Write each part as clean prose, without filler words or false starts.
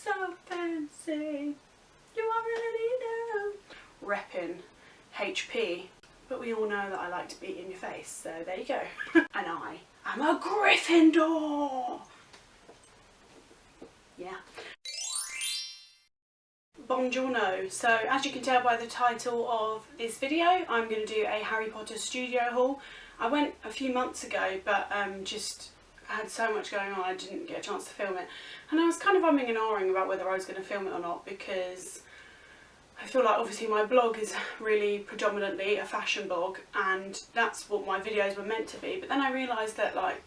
so fancy, you already know. Reppin' HP, but we all know that I like to beat in your face, so there you go. And I am a Gryffindor! Yeah. Buongiorno. So as you can tell by the title of this video, I'm going to do a Harry Potter studio haul. I went a few months ago, but just had so much going on I didn't get a chance to film it. And I was kind of umming and ahhing about whether I was going to film it or not, because I feel like obviously my blog is really predominantly a fashion blog and that's what my videos were meant to be. But then I realised that, like,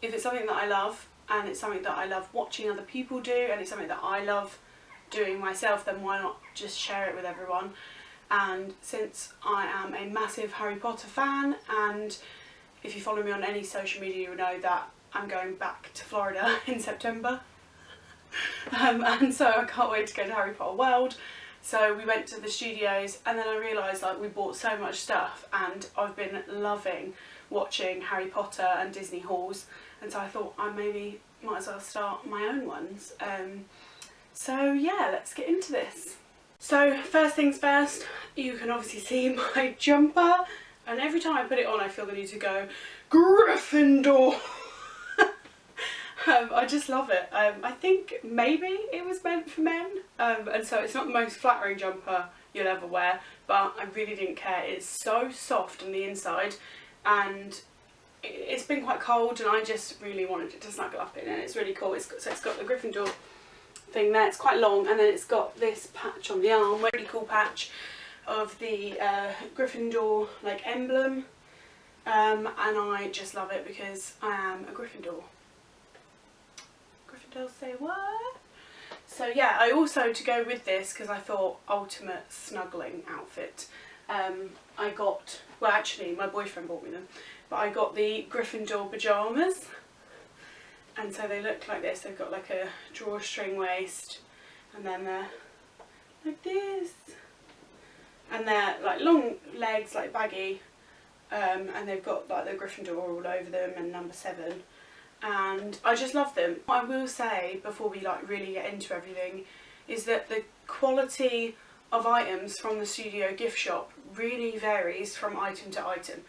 if it's something that I love and it's something that I love watching other people do and it's something that I love doing myself, then why not just share it with everyone? And since I am a massive Harry Potter fan, and if you follow me on any social media you'll know that I'm going back to Florida in September, and so I can't wait to go to Harry Potter World. So we went to the studios and then I realised, like, we bought so much stuff and I've been loving watching Harry Potter and Disney hauls, and so I thought I maybe might as well start my own ones. So yeah, let's get into this. So first things first, you can obviously see my jumper, and every time I put it on I feel the need to go Gryffindor. I just love it. I think maybe it was meant for men, and so it's not the most flattering jumper you'll ever wear, but I really didn't care. It's so soft on the inside and it's been quite cold and I just really wanted it to snuggle up in, and it's really cool. So it's got the Gryffindor thing there, it's quite long, and then it's got this patch on the arm, really cool patch of the Gryffindor like emblem, and I just love it because I am a Gryffindor. Gryffindor say what? So yeah, I also, to go with this, because I thought ultimate snuggling outfit, I got, well actually my boyfriend bought me them, but I got the Gryffindor Pajamas. And so they look like this. They've got like a drawstring waist, and then they're like this, and they're like long legs, like baggy, and they've got like the Gryffindor all over them and number 7, and I just love them. What I will say before we like really get into everything is that the quality of items from the studio gift shop really varies from item to item.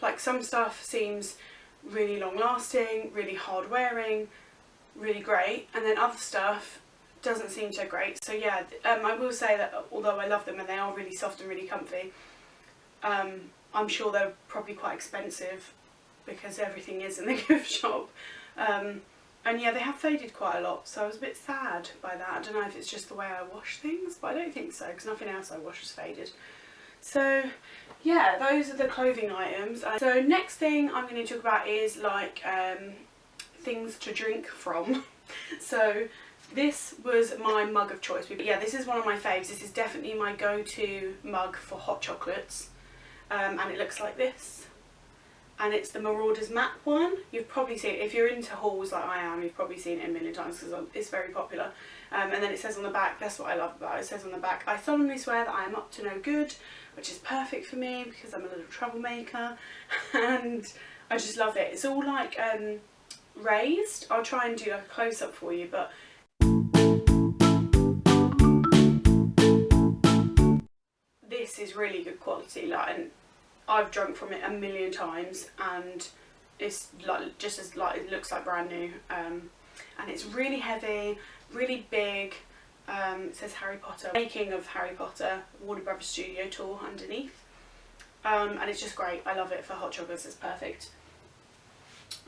Like, some stuff seems really long lasting, really hard wearing, really great, and then other stuff doesn't seem so great. So yeah, I will say that although I love them and they are really soft and really comfy, I'm sure they're probably quite expensive because everything is in the gift shop, and yeah, they have faded quite a lot, so I was a bit sad by that. I don't know if it's just the way I wash things, but I don't think so, because nothing else I wash has faded. So yeah, those are the clothing items. So next thing I'm going to talk about is like things to drink from. So this was my mug of choice. But yeah, this is one of my faves. This is definitely my go-to mug for hot chocolates, and it looks like this. And it's the Marauders matte one. You've probably seen it, if you're into hauls like I am, you've probably seen it a million times because it's very popular. And then it says on the back, that's what I love about it, it says on the back, I solemnly swear that I am up to no good, which is perfect for me because I'm a little troublemaker, and I just love it. It's all like raised. I'll try and do a close-up for you, but this is really good quality, like, and I've drunk from it a million times, and it's like just as like it looks like brand new, and it's really heavy, really big. It says Harry Potter, making of Harry Potter, Warner Brothers Studio Tour underneath, and it's just great. I love it for hot chocolates. It's perfect.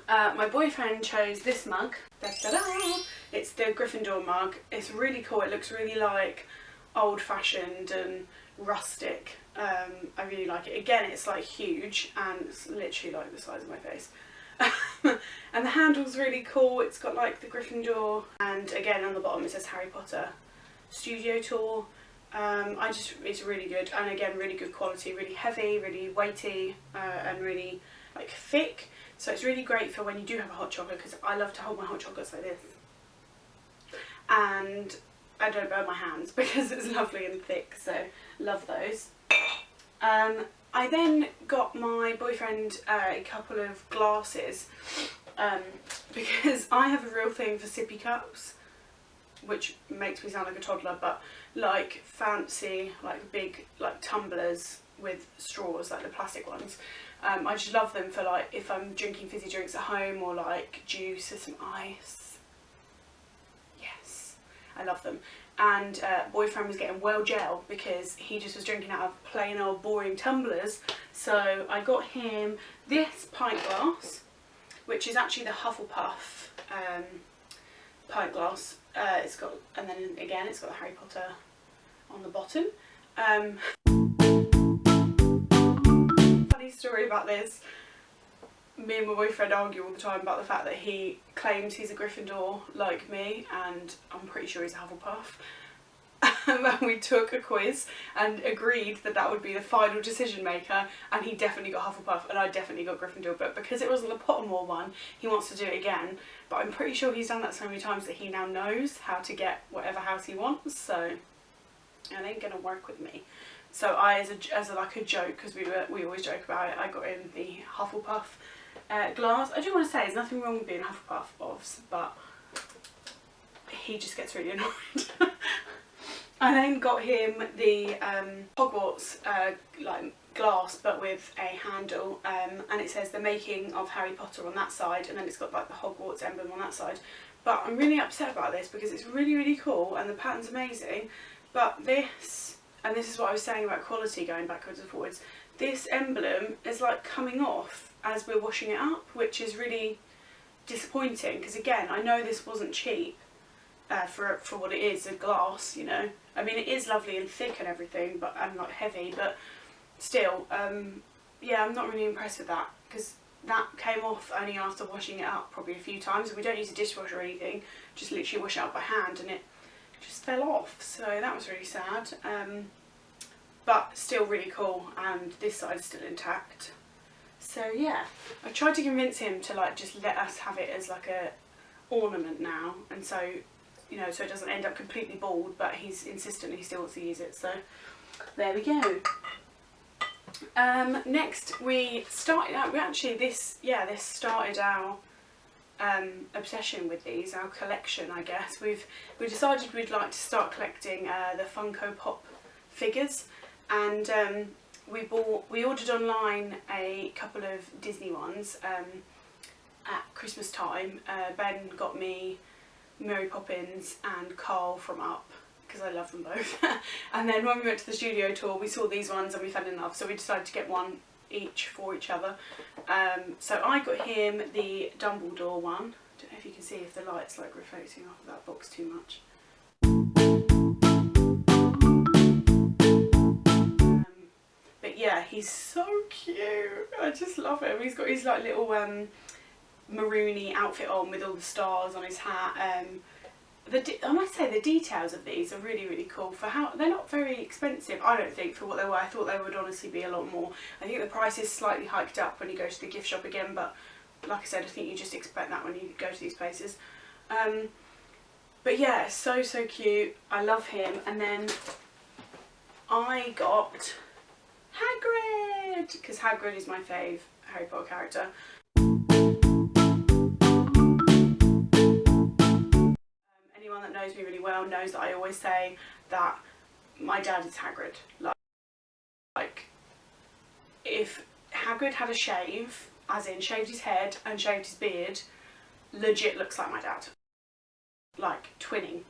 My boyfriend chose this mug. Da-da-da! It's the Gryffindor mug. It's really cool. It looks really like old-fashioned and rustic. I really like it. Again, it's like huge and it's literally like the size of my face. And the handle's really cool. It's got like the Gryffindor, and again on the bottom it says Harry Potter Studio Tour. It's really good, and again really good quality, really heavy, really weighty, and really like thick. So it's really great for when you do have a hot chocolate, because I love to hold my hot chocolates like this. And I don't burn my hands because it's lovely and thick, so love those. I then got my boyfriend a couple of glasses, because I have a real thing for sippy cups. which makes me sound like a toddler, but like fancy, like big like tumblers with straws, like the plastic ones. I just love them for like if I'm drinking fizzy drinks at home, or like juice or some ice. Yes, I love them. And boyfriend was getting well gel because he just was drinking out of plain old boring tumblers. So I got him this pint glass, which is actually the Hufflepuff pint glass. It's got, and then again it's got Harry Potter on the bottom. Funny story about this. Me and my boyfriend argue all the time about the fact that he claims he's a Gryffindor like me, and I'm pretty sure he's a Hufflepuff. And we took a quiz and agreed that that would be the final decision maker, and he definitely got Hufflepuff and I definitely got Gryffindor, but because it wasn't the Pottermore one, he wants to do it again. But I'm pretty sure he's done that so many times that he now knows how to get whatever house he wants, so it ain't gonna work with me. So I, as a like a joke, because we always joke about it, I got him the Hufflepuff glass. I do want to say there's nothing wrong with being Hufflepuff, obvs, but he just gets really annoyed. I then got him the Hogwarts like glass, but with a handle, and it says the making of Harry Potter on that side, and then it's got like the Hogwarts emblem on that side. But I'm really upset about this because it's really, really cool and the pattern's amazing, but this, and this is what I was saying about quality going backwards and forwards, this emblem is like coming off as we're washing it up, which is really disappointing because again, I know this wasn't cheap for what it is, a glass, you know. I mean, it is lovely and thick and everything, but and like heavy, but still, yeah, I'm not really impressed with that because that came off only after washing it up probably a few times, and we don't use a dishwasher or anything, just literally wash it up by hand, and it just fell off, so that was really sad. But still really cool, and this side's still intact. So yeah, I tried to convince him to like just let us have it as like a ornament now, and so, you know, so it doesn't end up completely bald, but he's insistent he still wants to use it, so there we go. Next we started out, this started our obsession with these, our collection, I guess. We decided we'd like to start collecting the Funko Pop figures, and we ordered online a couple of Disney ones at Christmas time. Ben got me Mary Poppins and Carl from Up because I love them both. And then when we went to the studio tour, we saw these ones and we fell in love, so we decided to get one each for each other. So I got him the Dumbledore one. I don't know if you can see if the light's like reflecting off of that box too much. But yeah, he's so cute. I just love him. He's got his like little maroony outfit on with all the stars on his hat. I must say the details of these are really, really cool for how they're not very expensive, I don't think, for what they were. I thought they would honestly be a lot more. I think the price is slightly hiked up when you go to the gift shop again, but like I said, I think you just expect that when you go to these places. But yeah, so cute. I love him. And then I got Hagrid, because Hagrid is my fave Harry Potter character. Anyone that knows me really well knows that I always say that my dad is Hagrid. Like if Hagrid had a shave, as in shaved his head and shaved his beard, legit looks like my dad. Like twinning.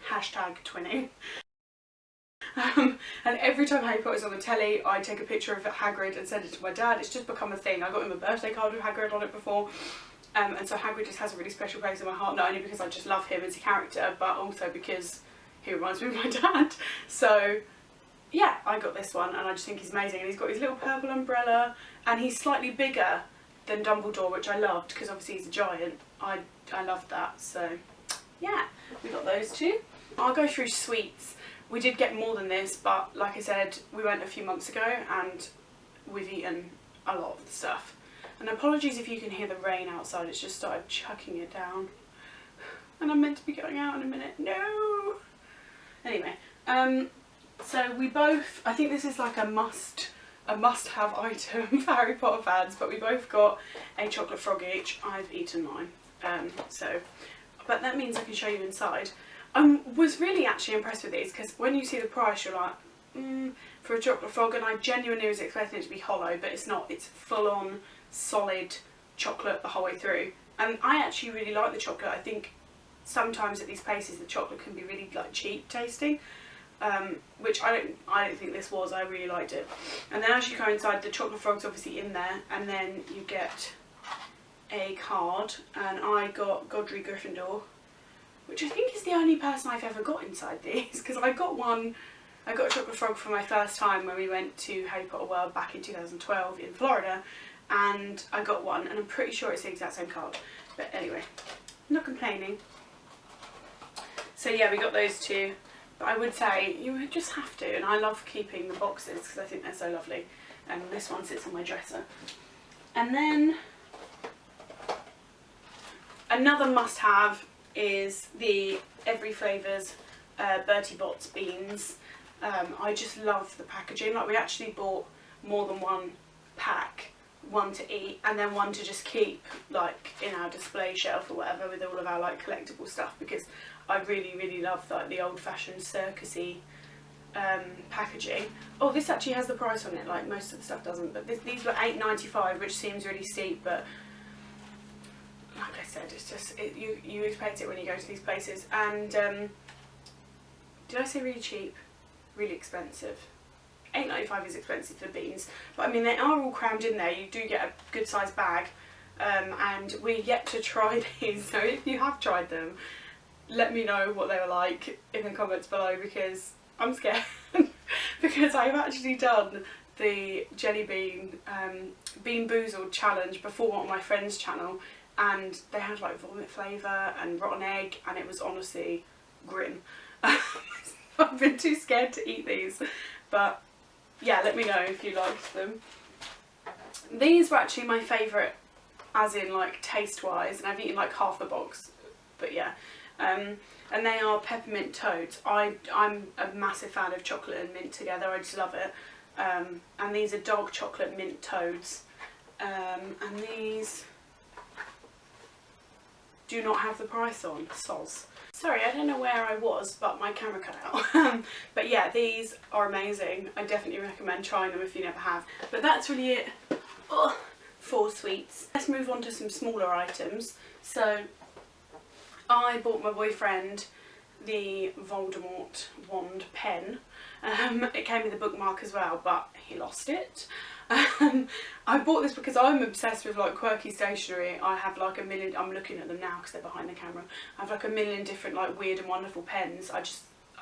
Hashtag twinning. And every time Harry Potter's on the telly, I take a picture of Hagrid and send it to my dad. It's just become a thing. I got him a birthday card with Hagrid on it before. And so Hagrid just has a really special place in my heart, not only because I just love him as a character, but also because he reminds me of my dad. So yeah, I got this one and I just think he's amazing. And he's got his little purple umbrella, and he's slightly bigger than Dumbledore, which I loved because obviously he's a giant. I loved that. So yeah, we got those two. I'll go through sweets. We did get more than this, but like I said, we went a few months ago and we've eaten a lot of the stuff. And apologies if you can hear the rain outside, it's just started chucking it down. And I'm meant to be going out in a minute. No! Anyway, so we both, I think this is like a must-have item for Harry Potter fans, but we both got a chocolate frog each. I've eaten mine. But that means I can show you inside. I was really actually impressed with these because when you see the price you're like, for a chocolate frog, and I genuinely was expecting it to be hollow, but it's not. It's full on solid chocolate the whole way through, and I actually really like the chocolate. I think sometimes at these places the chocolate can be really like cheap tasting, which I don't think this was. I really liked it. And then as you go inside, the chocolate frog's obviously in there, and then you get a card, and I got Godric Gryffindor, which I think is the only person I've ever got inside these, because I got a chocolate frog for my first time when we went to Harry Potter World back in 2012 in Florida, and I got one, and I'm pretty sure it's the exact same card. But anyway, not complaining. So yeah, we got those two. But I would say you would just have to, and I love keeping the boxes because I think they're so lovely. And this one sits on my dresser. And then another must-have is the Every Flavours Bertie Bott's beans. I just love the packaging. Like, we actually bought more than one pack, one to eat and then one to just keep like in our display shelf or whatever with all of our like collectible stuff, because I really love like the old-fashioned circusy packaging. Oh, this actually has the price on it, like most of the stuff doesn't, but these were $8.95, which seems really steep, but like I said, it's just you expect it when you go to these places. And did I say really cheap? Really expensive. $8.95 is expensive for beans, but I mean they are all crammed in there. You do get a good sized bag, and we're yet to try these, so if you have tried them, let me know what they were like in the comments below, because I'm scared. Because I've actually done the jelly bean Bean Boozled challenge before on my friend's channel, and they had like vomit flavour and rotten egg, and it was honestly grim. I've been too scared to eat these, but yeah, let me know if you liked them. These were actually my favourite, as in like taste wise, and I've eaten like half the box, but yeah. And they are Peppermint Toads. I'm a massive fan of chocolate and mint together, I just love it. And these are Dog Chocolate Mint Toads. And these do not have the price on, soz. Sorry, I don't know where I was, but my camera cut out. But yeah, these are amazing. I definitely recommend trying them if you never have. But that's really it for sweets. Let's move on to some smaller items. So I bought my boyfriend the Voldemort Wand Pen. It came with a bookmark as well, but he lost it. I bought this because I'm obsessed with like quirky stationery. I have like a million, I'm looking at them now because they're behind the camera. I have like a million different like weird and wonderful pens. I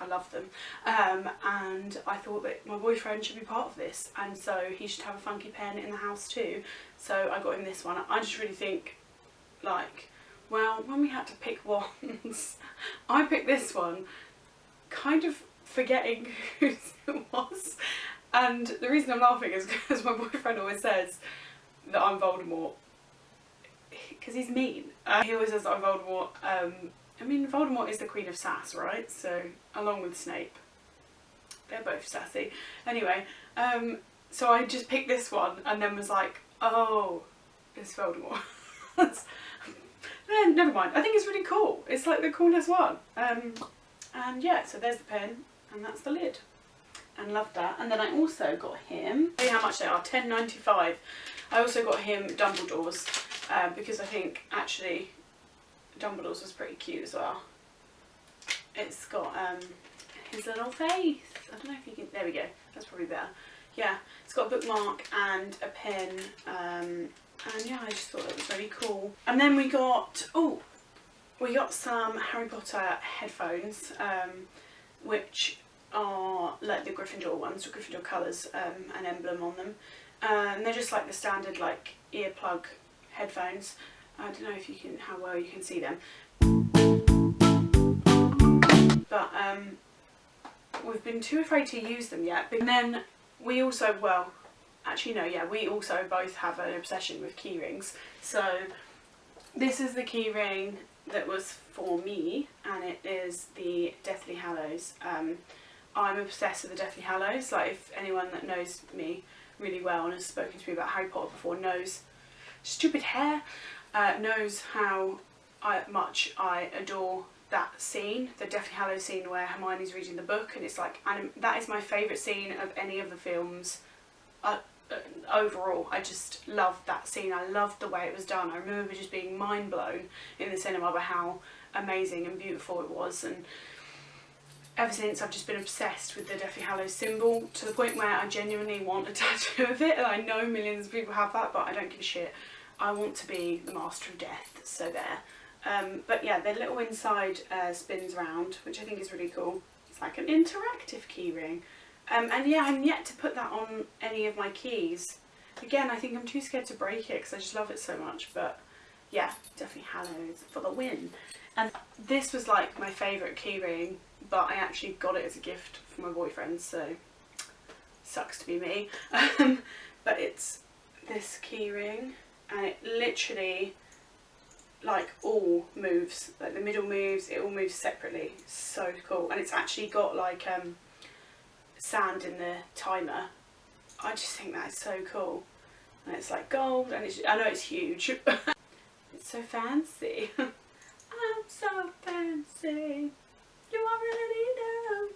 love them. And I thought that my boyfriend should be part of this, and so he should have a funky pen in the house too. So I got him this one. I just really think, like, well, when we had to pick ones, I picked this one, kind of forgetting whose it was. And the reason I'm laughing is because my boyfriend always says that I'm Voldemort, because he's mean. He always says that I'm Voldemort. I mean, Voldemort is the Queen of Sass, right? So, along with Snape. They're both sassy. Anyway, so I just picked this one and then was like, oh, it's Voldemort. Never mind. I think it's really cool. It's like the coolest one. And yeah, so there's the pen, and that's the lid. And loved that. And then I also got him, see how much they are, $10.95. I also got him Dumbledore's, because I think actually Dumbledore's was pretty cute as well. It's got his little face. I don't know if you can, there we go, that's probably better. Yeah, it's got a bookmark and a pen, and yeah, I just thought that was really cool. And then we got some Harry Potter headphones, which are like the Gryffindor ones, the Gryffindor colours, an emblem on them. And they're just like the standard like earplug headphones. I don't know if you can, how well you can see them. But we've been too afraid to use them yet. And then we also, well, actually no, yeah, we also both have an obsession with key rings. So this is the key ring that was for me, and it is the Deathly Hallows. I'm obsessed with the Deathly Hallows. Like, if anyone that knows me really well and has spoken to me about Harry Potter before knows, stupid hair, knows how much I adore that scene, the Deathly Hallows scene where Hermione's reading the book, and it's like, and that is my favourite scene of any of the films overall. I just loved that scene. I loved the way it was done. I remember just being mind blown in the cinema by how amazing and beautiful it was, and ever since I've just been obsessed with the Deathly Hallows symbol, to the point where I genuinely want a tattoo of it, and I know millions of people have that, but I don't give a shit. I want to be the Master of Death, so there. But yeah, the little inside spins round, which I think is really cool. It's like an interactive key ring. And yeah, I'm yet to put that on any of my keys. Again, I think I'm too scared to break it because I just love it so much, but yeah, Deathly Hallows for the win. And this was like my favourite key ring, but I actually got it as a gift from my boyfriend, so sucks to be me. But it's this key ring, and it literally like all moves, like the middle moves, it all moves separately. So cool. And it's actually got like sand in the timer. I just think that is so cool. And it's like gold, and it's, I know it's huge. It's so fancy. I'm so fancy. You already know.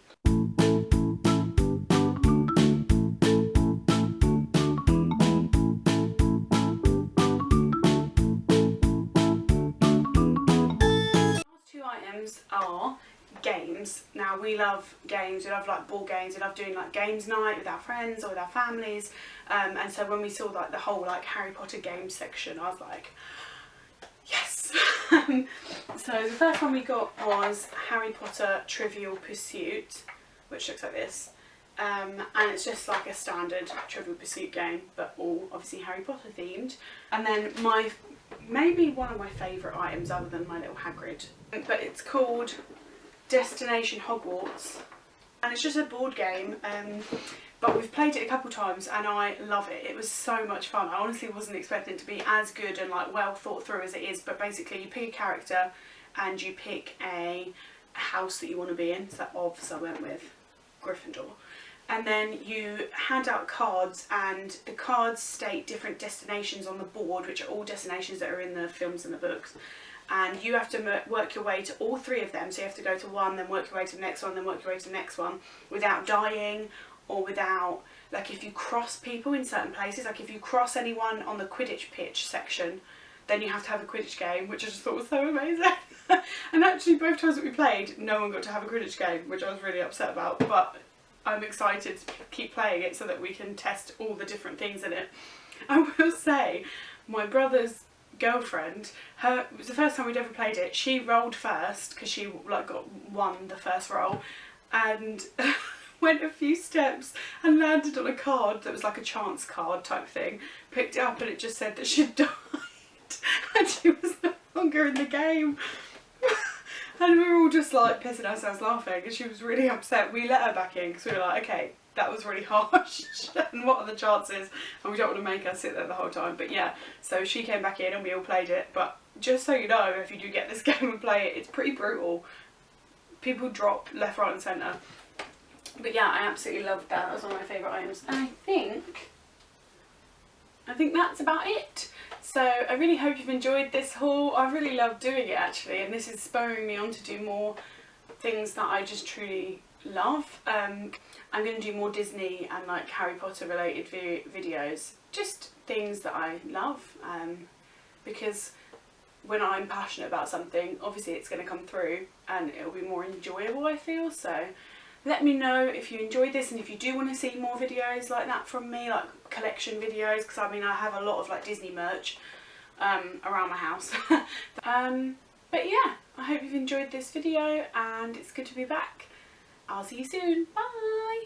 Two items are games. Now we love games, we love like board games, we love doing like games night with our friends or with our families, and so when we saw like the whole like Harry Potter games section, I was like, yes. So the first one we got was Harry Potter Trivial Pursuit, which looks like this, and it's just like a standard Trivial Pursuit game, but all obviously Harry Potter themed. And then maybe one of my favourite items other than my little Hagrid, but it's called Destination Hogwarts, and it's just a board game, but we've played it a couple times and I love it. It was so much fun. I honestly wasn't expecting it to be as good and like well thought through as it is, but basically you pick a character and you pick a house that you want to be in. So I went with Gryffindor. And then you hand out cards, and the cards state different destinations on the board, which are all destinations that are in the films and the books. And you have to work your way to all three of them. So you have to go to one, then work your way to the next one, then work your way to the next one, without dying, or without, like if you cross people in certain places, like if you cross anyone on the Quidditch pitch section, then you have to have a Quidditch game, which I just thought was so amazing. And actually both times that we played, no one got to have a Quidditch game, which I was really upset about, but I'm excited to keep playing it so that we can test all the different things in it. I will say, my brother's girlfriend, it was the first time we'd ever played it, she rolled first because she like won the first roll, and went a few steps and landed on a card that was like a chance card type thing, picked it up and it just said that she'd died and she was no longer in the game. And we were all just like pissing ourselves laughing, and she was really upset. We let her back in because we were like, okay, that was really harsh and what are the chances, and we don't want to make her sit there the whole time. But yeah, so she came back in and we all played it. But just so you know, if you do get this game and play it, it's pretty brutal. People drop left, right and centre. But yeah, I absolutely loved that. That was one of my favourite items. And I think that's about it. So I really hope you've enjoyed this haul. I really love doing it actually, and this is spurring me on to do more things that I just truly love. I'm going to do more Disney and like Harry Potter related videos, just things that I love, because when I'm passionate about something, obviously it's going to come through and it'll be more enjoyable, I feel. So let me know if you enjoyed this, and if you do want to see more videos like that from me, like collection videos, because I mean I have a lot of like Disney merch around my house. But yeah, I hope you've enjoyed this video and it's good to be back. I'll see you soon. Bye!